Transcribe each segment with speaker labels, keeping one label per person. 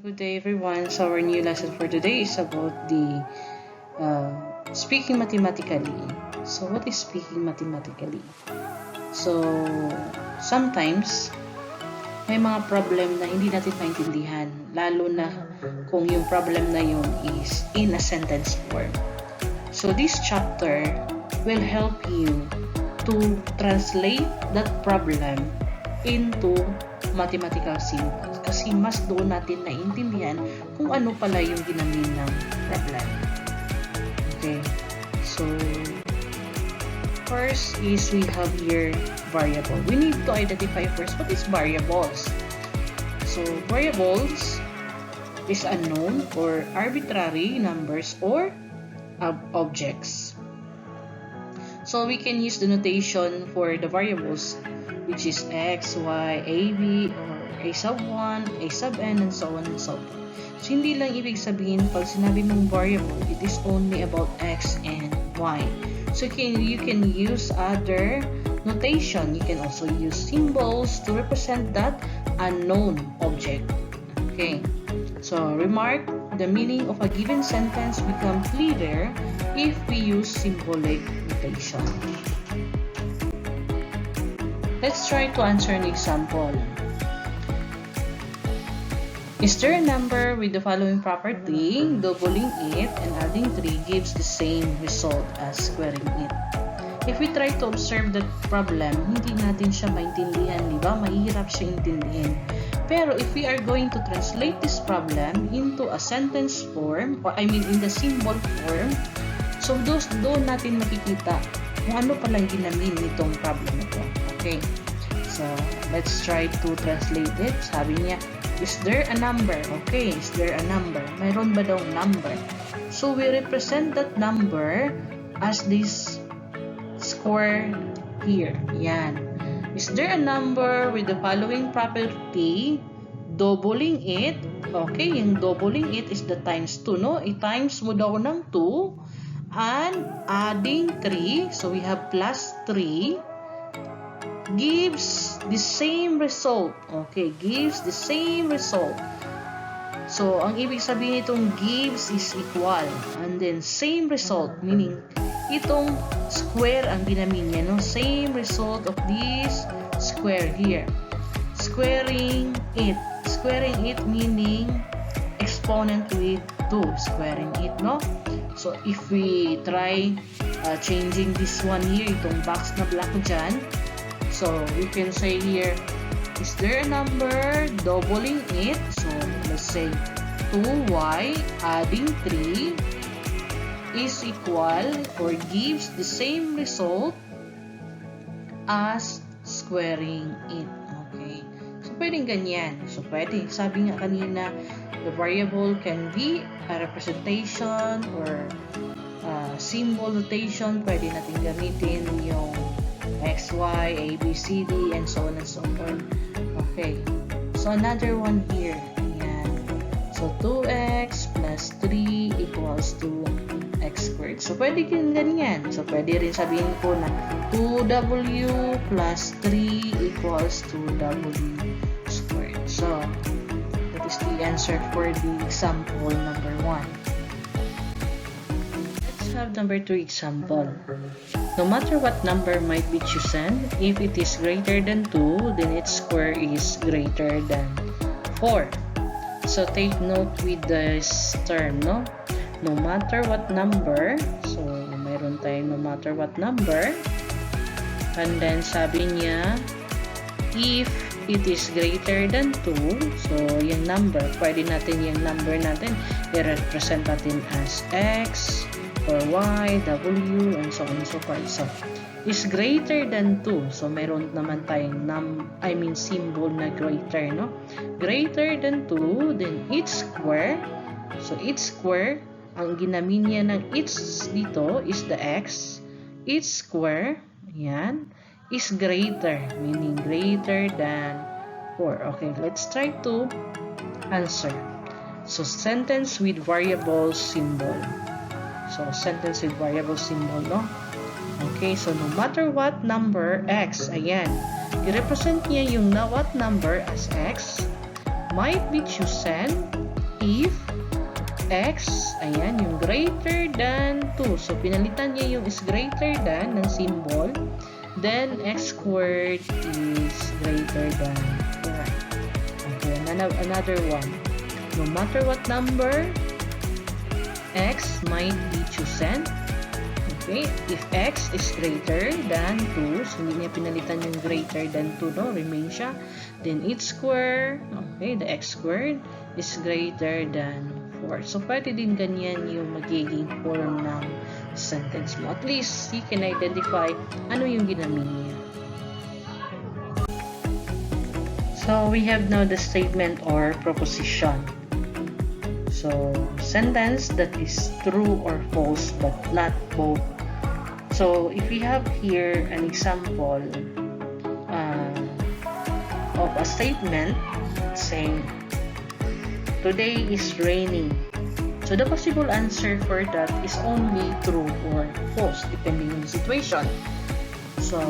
Speaker 1: Good day, everyone. So our new lesson for today is about the speaking mathematically. So what is speaking mathematically? So sometimes may mga problem na hindi natin maintindihan, lalo na kung yung problem na yun is in a sentence form. So this chapter will help you to translate that problem into mathematical symbols kasi mas doon natin naiintindihan kung ano pala yung ginamin ng problem. Okay, so first is we have here variable. We need to identify first what is variables. So variables is unknown or arbitrary numbers or objects. So we can use the notation for the variables which is x, y, a, b, or a sub 1, a sub n, and so on and so forth. So hindi lang ibig sabihin pag sinabi mong variable, it is only about x and y. So you can use other notation. You can also use symbols to represent that unknown object. Okay. So remark, the meaning of a given sentence becomes clearer if we use symbolic notation. Let's try to answer an example. Is there a number with the following property? Doubling it and adding 3 gives the same result as squaring it. If we try to observe that problem, hindi natin siya maintindihan, di ba? Mahirap siya intindihin. Pero if we are going to translate this problem into a sentence form, or in the symbol form, so doon natin makikita kung ano palang ginamin nitong problem na ito. Okay, so let's try to translate it. Sabi niya, is there a number? Okay, is there a number? Mayroon ba daw number? So we represent that number as this square here. Yan. Is there a number with the following property? Doubling it. Okay, yung doubling it is the times 2, no? I-times mo daw ng 2 and adding 3. So we have plus 3 gives the same result. Okay, gives the same result. So, ang ibig sabihin itong gives is equal. And then, same result. Meaning, itong square ang ginamin niya. No? Same result of this square here. Squaring it. Squaring it meaning exponent with 2. Squaring it, no? So, if we try changing this one here, itong box na black dyan, so we can say here, is there a number doubling it? So let's say 2y adding 3 is equal or gives the same result as squaring it. Okay. So pwedeng ganyan. So pwede. Sabi nga kanina, the variable can be a representation or symbol notation. Pwede natin gamitin yung x, y, a, b, c, d, and so on and so forth. Okay. So, another one here. Ayan. So, 2x plus 3 equals to x squared. So, pwede ganyan. So, pwede rin sabihin ko na 2w plus 3 equals to w squared. So, that is the answer for the example number 1. Have number 2 example. No matter what number might be chosen, if it is greater than 2, then its square is greater than 4. So take note with this term, no? No matter what number, so mayroon tayong no matter what number, and then sabi niya, if it is greater than 2, so yung number, pwede natin yung number natin i-represent natin as x, or y, w, and so on and so forth. So, is greater than 2. So, meron naman tayong symbol na greater, no? Greater than 2, then its square. So, its square, ang ginamin niya ng its dito is the x. Its square, yan, is greater, meaning greater than 4. Okay, let's try to answer. So, sentence with variable symbol. So, sentence with variable symbol, no? Okay, so no matter what number x, ayan, i-represent niya yung what number as x, might be chosen if x, ayan, yung greater than 2. So, pinalitan niya yung is greater than ng symbol. Then, x squared is greater than 4. Okay, another one. No matter what number, x might be chosen. Okay, if x is greater than 2, so hindi niya pinalitan yung greater than 2, no? Remain siya. Then, its square, okay, the x squared is greater than 4. So, pwede din ganyan yung magiging form ng sentence mo. At least, you can identify ano yung ginamit niya. So, we have now the statement or proposition. So, sentence that is true or false but not both. So, if we have here an example of a statement saying, today is raining. So, the possible answer for that is only true or false depending on the situation. So,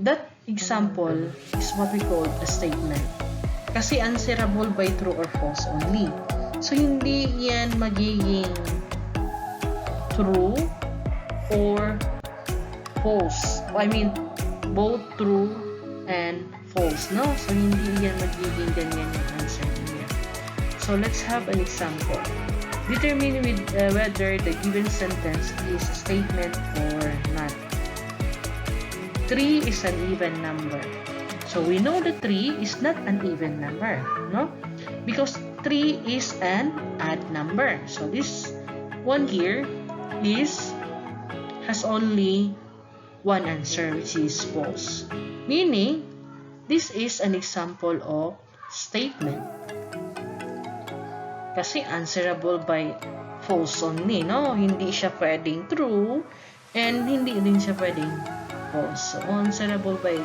Speaker 1: that example is what we call a statement. Kasi answerable by true or false only. So, hindi yan magiging true or false. I mean, both true and false, no? So, hindi yan magiging ganyan yung answer niya. So, let's have an example. Determine whether the given sentence is a statement or not. 3 is an even number. So, we know that 3 is not an even number, no? Because 3 is an odd number. So, this one here has only one answer, which is false. Meaning, this is an example of statement. Kasi answerable by false only, no? Hindi siya pwedeng true and hindi din siya pwedeng false. So, answerable by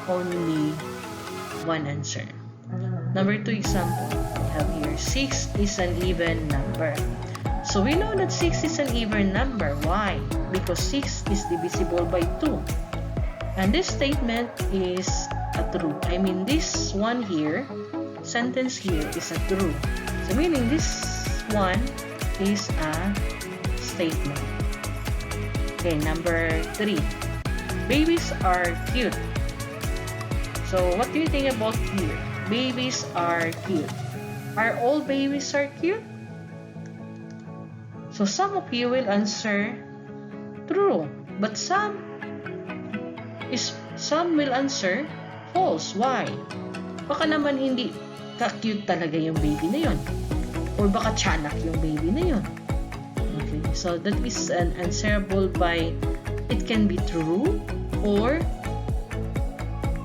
Speaker 1: only one answer. Number 2 example, we have here 6 is an even number. So, we know that 6 is an even number. Why? Because 6 is divisible by 2. And this statement is a true. I mean, this one here, sentence here is a true. So, meaning this one is a statement. Okay, number 3. Babies are cute. So, what do you think about here? Babies are cute. Are all babies are cute? So, some of you will answer true, but some will answer false. Why? Baka naman hindi ka-cute talaga yung baby na yun. Or baka tiyanak yung baby na yun. Okay, so that is an answerable by it can be true or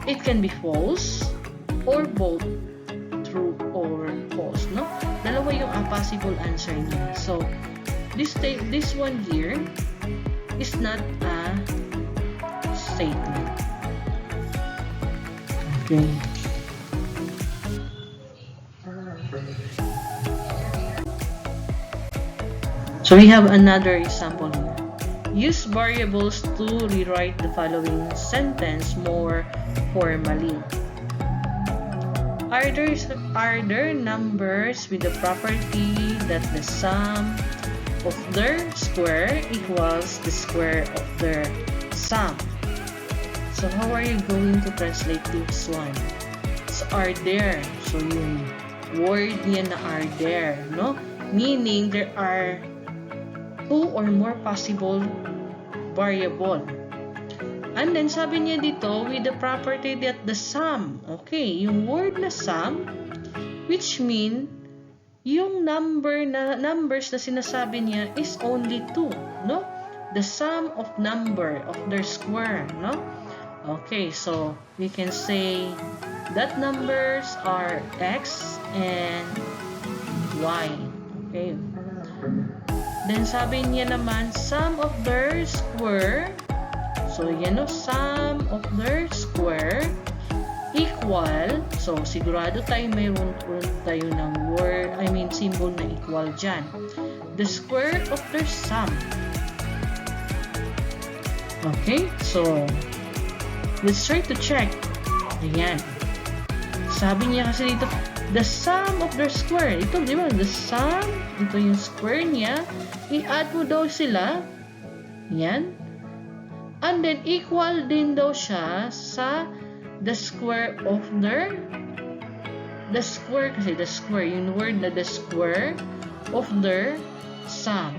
Speaker 1: it can be false or both true or false, no? Dalawa yung possible answer niya. So, this one here is not a statement. Okay. So, we have another example here. Use variables to rewrite the following sentence more formally. Are there numbers with the property that the sum of their square equals the square of their sum? So, how are you going to translate this one? So, are there. So, yung word niya na are there, no? Meaning, there are 2 or more possible variable. And then, sabi niya dito, with the property that the sum, okay, yung word na sum, which mean, yung numbers na sinasabi niya is only 2, no? The sum of number of their square, no? Okay, so, we can say that numbers are x and y, okay? Then, sabi niya naman, sum of their square. So, yan o, sum of their square equal. So, sigurado tayo mayroon tayo ng word, symbol na equal dyan. The square of their sum. Okay, so, let's try to check. Ayan. Sabi niya kasi dito, the sum of their square. Ito, di ba? The sum, ito yung square niya. I-add mo daw sila. Yan. And then, equal din daw siya sa the square of their, the square, kasi the square, yung word na the square of their sum.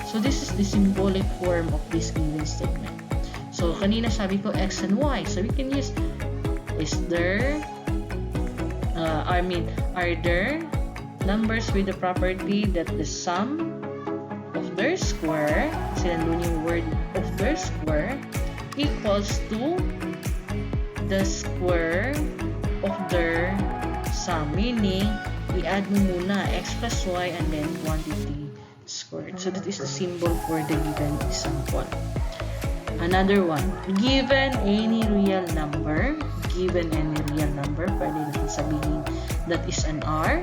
Speaker 1: So, this is the symbolic form of this given statement. So, kanina sabi ko x and y. So, we can use is there, are there numbers with the property that the sum of their square, kasi nandun yung word of their square, equals to the square of their sum. Meaning, i-add mo muna x plus y and then quantity squared. So, that is the symbol for the given example. Another one, given any real number, pwede natin sabihin that is an R,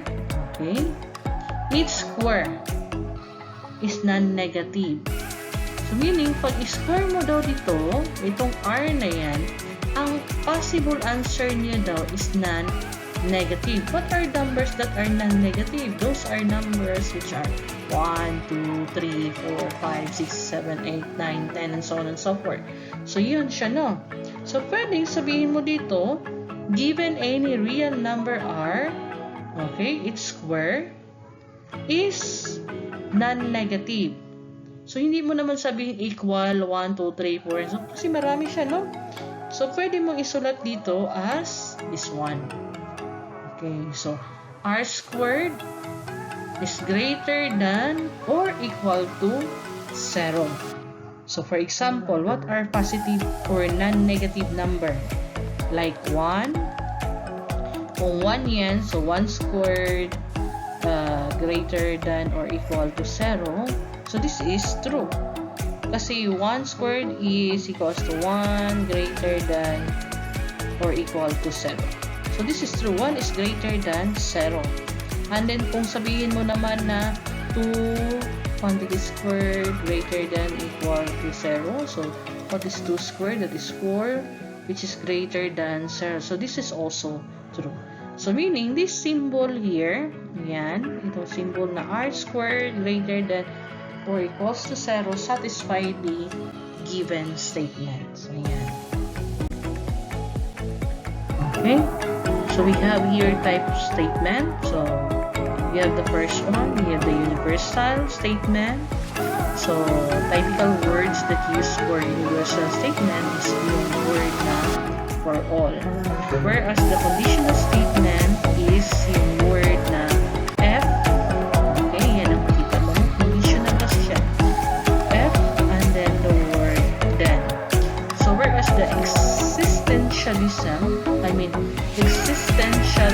Speaker 1: okay? Each square is non-negative. So, meaning, pag i-square mo daw dito, itong R na yan, ang possible answer niya daw is non-negative. What are numbers that are non-negative? Those are numbers which are 1, 2, 3, 4, 5, 6, 7, 8, 9, 10, and so on and so forth. So, yun siya, no? So, pwedeng sabihin mo dito, given any real number R, okay, its square is non-negative. So, hindi mo naman sabihin equal 1, 2, 3, 4, and so, kasi marami siya, no? So, pwede mong isulat dito as this one. Okay, so, R squared is greater than or equal to 0. So, for example, what are positive or non-negative number? Like 1. Kung 1 yan, so 1 squared greater than or equal to 0. So, this is true. Kasi 1 squared is equals to 1 greater than or equal to 0. So, this is true. 1 is greater than 0. And then, kung sabihin mo naman na 2 quantity squared greater than equal to 0. So, what is 2 squared? That is 4, which is greater than 0. So, this is also true. So, meaning, this symbol here, yan, itong symbol na R squared greater than or equals to 0 satisfy the given statement. So, yan. Okay. So, we have here type of statement. So, we have the first one. We have the universal statement. So, typical words that used for universal statement is yung word na for all. Whereas the conditional statement is yung word na F. Okay, yan ang makita mo. Conditional kasi siya. F and then the word then. So, whereas the existential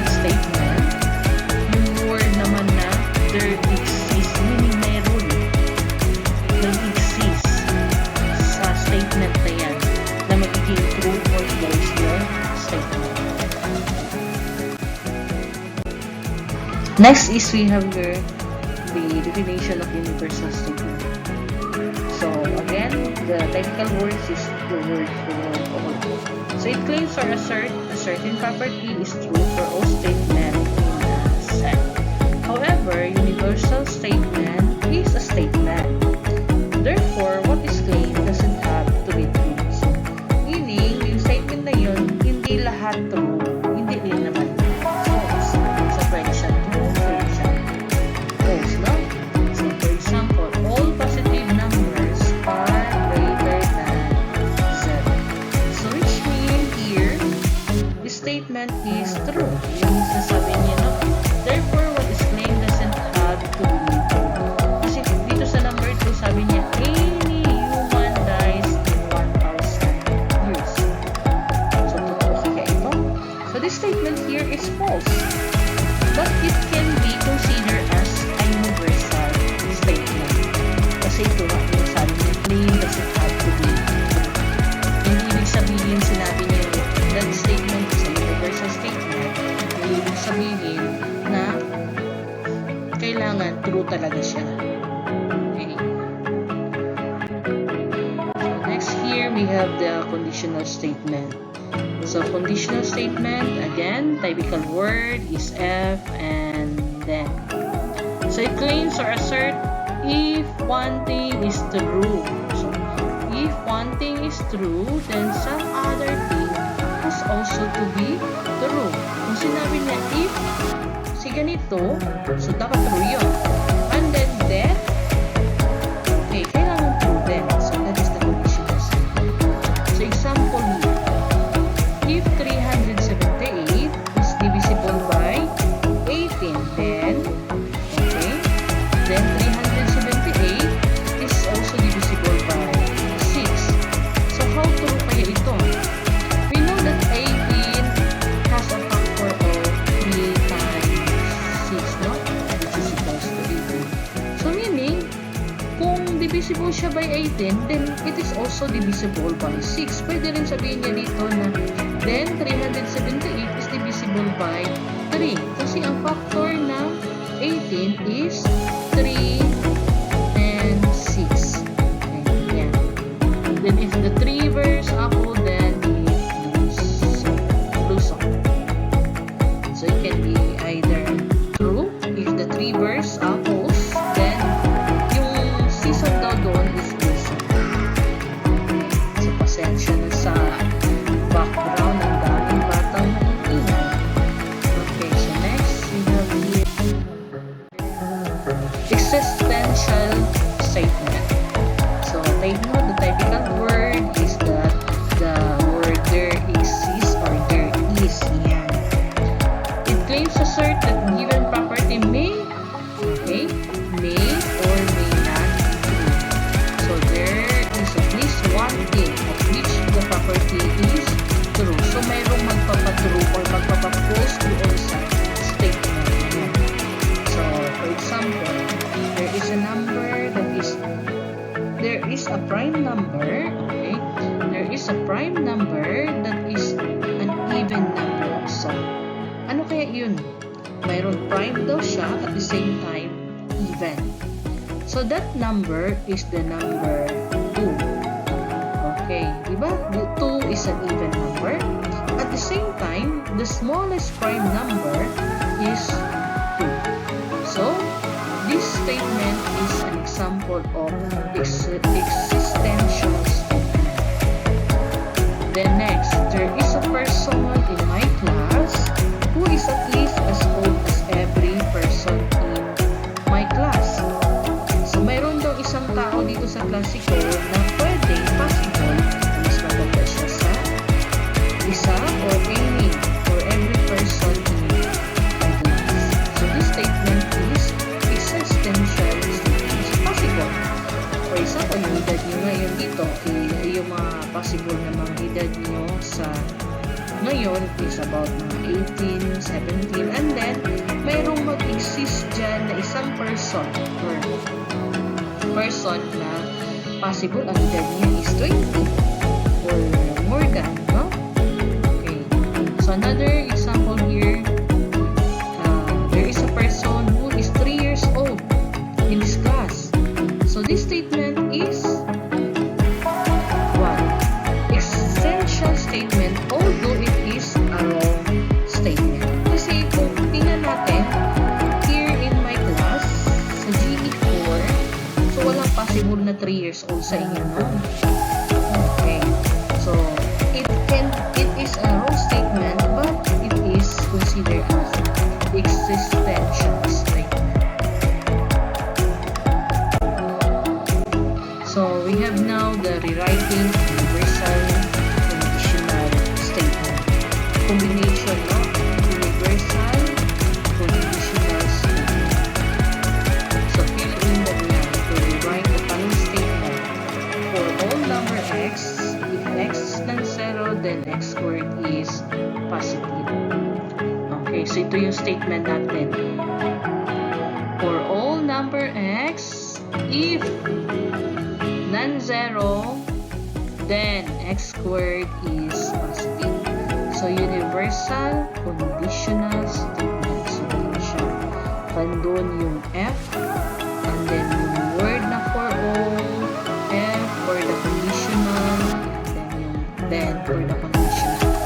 Speaker 1: statement, yung word naman na there exists, meaning meron. Nag-exist sa statement na yan na magiging true or false your statement. Next is we have here the definition of universal statement. So again, the technical words is the word for all. So it claims or assert a certain property is true for all statement in a set. However, universal statement is a statement. Therefore, what is claimed doesn't have to be true. So, meaning, yung statement na yun, hindi lahat true, hindi din naman false. So, pwede siya true, pwede siya false, no? So, for example, all positive numbers are greater than 0. So, which means here, the statement is true. Yung sasabi niya, no? Therefore, what is claimed doesn't have to be true. Kasi dito sa number 2, sabi niya, any human dies in 1,000 years. So, totoo kaya ito? So, this statement here is false. But it can be considered as a universal statement. Kasi ito nga yung sabi niya, claim doesn't have to be true. Hindi ibig sabihin, sinabi niya, that statement is a universal statement. Hindi ibig sabihin na kailangan true talaga siya. Okay. So next here, we have the conditional statement. So conditional statement, again, typical word is F and then. So it claims or assert if one thing is true. So if one thing is true, then some other thing has also to be true. Kung sinabi niya if si ganito, so dapat true yun. And then that, okay, kailangan true then. So that is the conditional statement. So example here, if 378 is divisible by 18, then, okay, then 378 is also divisible by 6. So how true kaya ito? We know that 18 has a factor of 3 times 6, no? Which is equals to 18. So meaning, kung divisible siya by 18, then it is also divisible by 6. Pwede rin sabihin niya dito na then 378 is divisible by 3. Kasi ang factor ng 18 is 3 and 6. Okay, yan. Then if the 3 bears apple, then it is blossom. So it can be either true if the 3 bears apples, then yung season daw doon is blossom. So pasensya na sa background ng daming batang ingay. Okay, so next we have here existential statement. So take note, the typical word is that the word there exists or there is. Yan. It claims to assert that given property may, okay, may or may not be true. So there is at least one thing of which the property is true. So mayroong magpapatrue or magpapapose doon sa statement. Yan. So for example, there is a number that is, there is a prime number, okay? There is a prime number that is an even number also. Ano kaya yun? Mayroon prime daw siya at the same time even. So that number is the number 2. Okay, diba? 2 is an even number. At the same time, the smallest prime number is 2. So, this statement is an example of existential statement. Then next, there is a person in my class who is at least as old as every person in my class. So mayroon daw isang tao dito sa klase ko na pwede, possible, mas matanda siya sa isa or any or every person in my class. So this statement is existential statement. So possible. For example, yung edad nyo ngayon dito, yung mga possible na mga edad nyo sa ngayon is about mga 18, 17, and then mayroong mag-exist dyan na isang person or person na possible ang edad niya is 20 or more than, no? Okay. So another example here, there is a person who is 3 years old in this class. So this statement is what? Essential statement, although it is a wrong statement. Kasi kung tingnan natin, here in my class, sa GE4, so walang possible na 3 years old sa inyo, no? Okay. So, it is a wrong statement, but it is considered as existential statement. So, we have now the rewriting universal conditional statement. Combination of universal conditional statement. So, fill in the blank to rewrite the following statement. For all number x, if x is than 0, then x squared is positive. Okay, so ito yung statement natin. For all number x, if non-zero, then x squared is positive. So, universal conditional statement. So, yun siya. Bandon yung F, and then yung word na for all, F for the conditional, and then yung then for the conditional.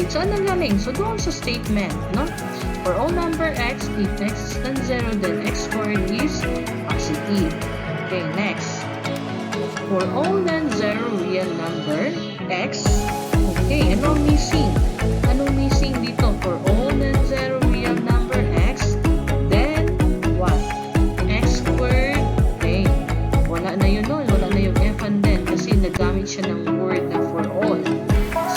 Speaker 1: So, ano galing? So, doon sa statement, no? For all number x, if x is non-zero, then x squared is positive. Okay, next. For all non-zero real number x, okay, anong missing? Anong missing dito? For all non-zero real number x, then what? X squared. Okay, wala na yun, no? Wala na yung f and then kasi nagamit siya ng word na for all.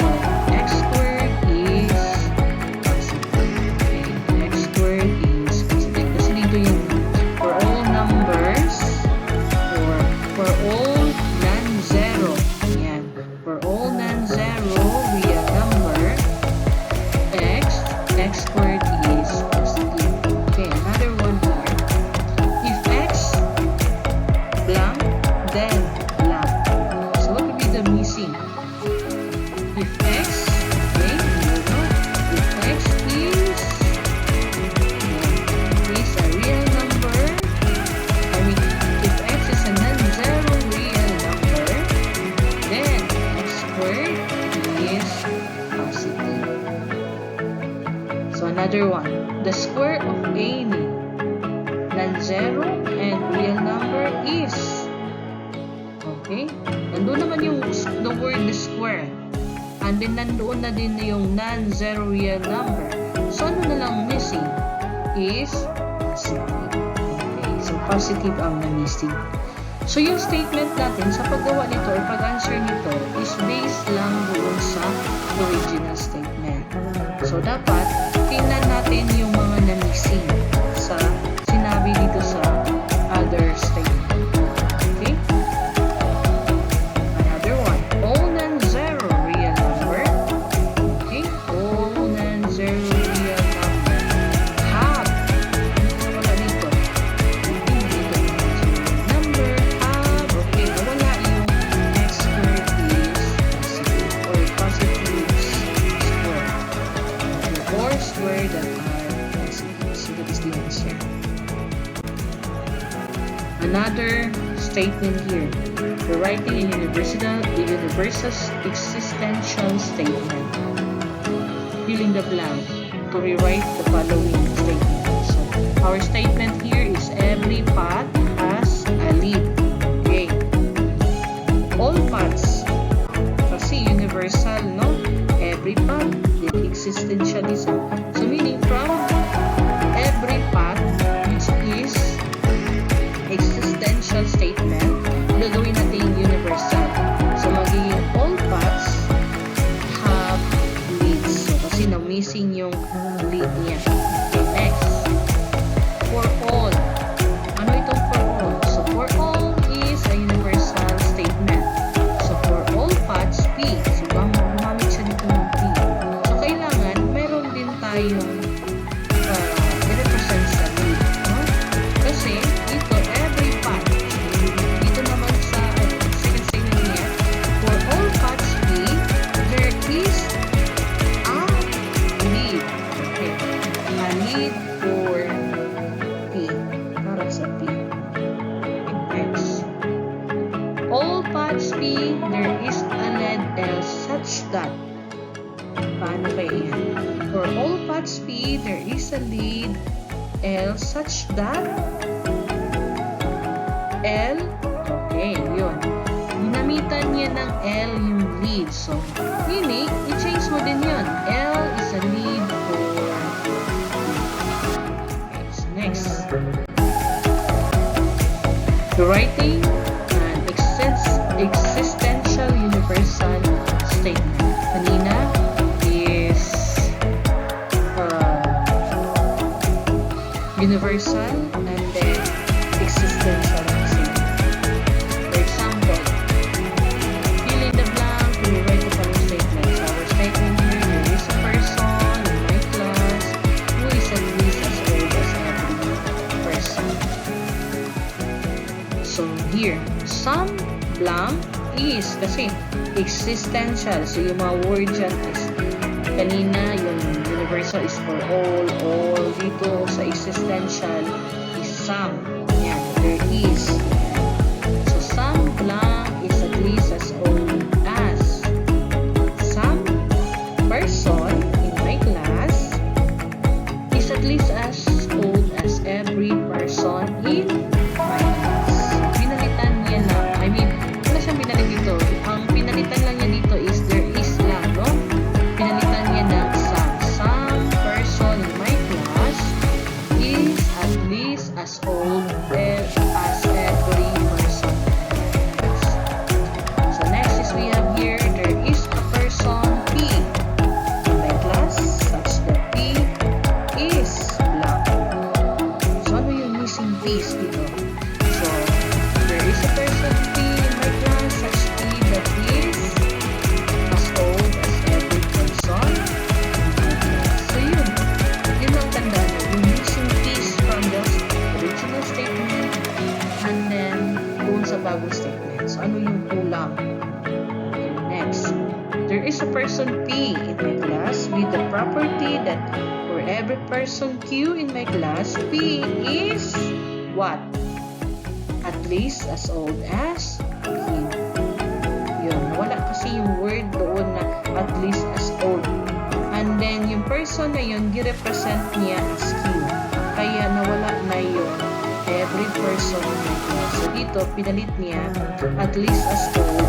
Speaker 1: So, x squared is positive. Okay, x squared is positive. Kasi dito yung for all numbers or for all non-zero. Yan. For all non-zero real number x squared is positive. Okay, another one here. If x blank, then blank. So what would be the missing? If x, okay, if x is a real number, I mean, if x is a non-zero real number, then x squared is positive. So another one, the square of any non-zero and real number is, okay, nandun naman yung the word the square, and then nandoon na din yung non-zero real number. So ano na lang missing is positive. Okay, so positive ang na-missing. So yung statement natin sa paggawa nito or pag-answer nito is based lang doon sa original statement. So dapat tingnan natin yung mga na-missing sa sinabi dito sa other statement. Okay? Another one. All non-zero real number. Okay? All non-zero real number have. Wala dito. Hindi dito yung number have. Okay. Wala yung x squared is positive or positive square. Or square that are positive. So that is the answer. Another statement here. We're writing a universal existential statement. Filling the blank to rewrite the following statement. So our statement here is every path has a lead. Okay. All paths. Kasi universal, no? Every path, the existentialism. So meaning from every path which is existential statement, gagawin natin universal. So magiging all paths have leads. So kasi na-missing yung lead niya. Okay, next. For all. Ano itong for all? So for all is a universal statement. So for all paths, P. So gumamit siya dito ng P. So kailangan meron din tayong i-represent sa lead. No? Kasi dito, every path. Dito naman sa second statement niya, for all paths P, there is a lead. Okay. A lead for P. Para sa P. Next. All paths P, there is a lead L such that. Paano ba yan? For all paths P, there is a lead L such that L, okay, yun. Ginamitan niya ng L yung lead. So, meaning, i-change mo din yun. L is a lead for okay, so next. The writing an existential universal statement. Kanina is universal and then existential statement. For example, fill in the blank to rewrite the following statement. So our statement here, there is a person in my class who is at least as old as every person. So here, some blank is kasi existential. So yung mga word dyan is kanina yung universal is for all dito sa existential is some. Yan, there is. So some blank is at least as old as some person least as old as every person in my class. Pinalitan niya na, wala siyang pinalit dito. Ang pinalitan lang niya dito is there is lang, no? Pinalitan niya na some person in my class is at least as old as every person else. So next is we have here, there is a person P in my class such that P is blank. So ano yung missing piece dito? So there is a person P in my class such P that is as old as every person in my class. So yun ang tandaan mo, yung missing piece from the original statement and then doon sa bagong statement. So ano yung kulang? Okay, next. There is a person P in my class with the property that for every person Q in my class, P is what? At least as old as Q. Yun, wala kasi yung word doon na at least as old. And then, yung person na yun, gi-represent niya as Q. Kaya nawala na yung every person in my class. So dito, pinalit niya at least as old